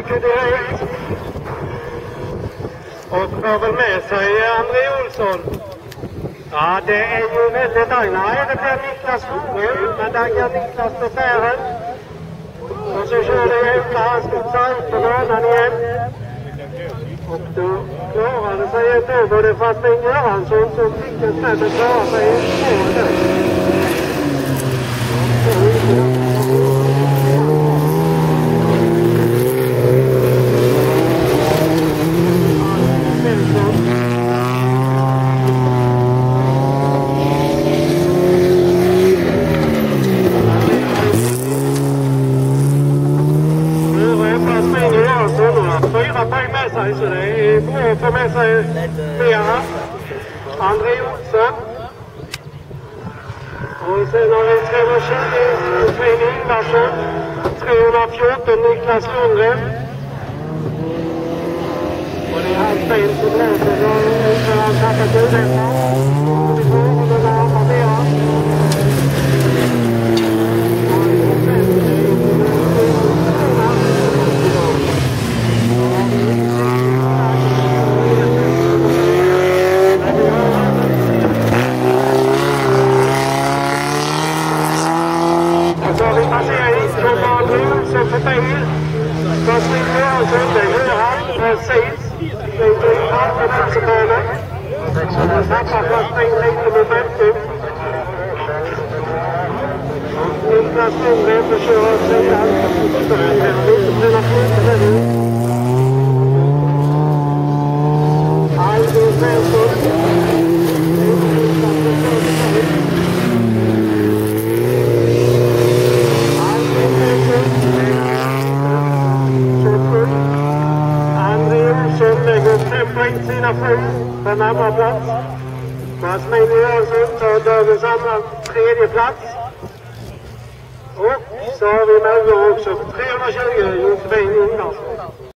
direkt. Och har väl med sig André Olsson. Ja, det är ju väldigt agna. Det blir Niklas Skogö, men där kan Niklas på färren. Och så kör det efter han studsar ut på banan igen. Och då klarade sig ändå både Fattling Göransson som fick en smäll och klarade sig i spåret där. Så det är bra att få med sig flera. André Olsson. Och sen har vi 320 Svin Ingvarsson. 314 Niklas Lundgren. Och det är hans bil som blåser. Så har han tappat ut detta. Och vi får om den här markera. Precis. Det är halvfinalsbanan. Han tappar Fattling lite momentum. Niklas Lundgren försöker att säga att det är lite på denna punkten nu. Albin Svensson. Sina fru på en andra plats. Masmini Jönsson tar dagens andra tredje plats. Och så har vi med också 320 Josefin Ingvarsson.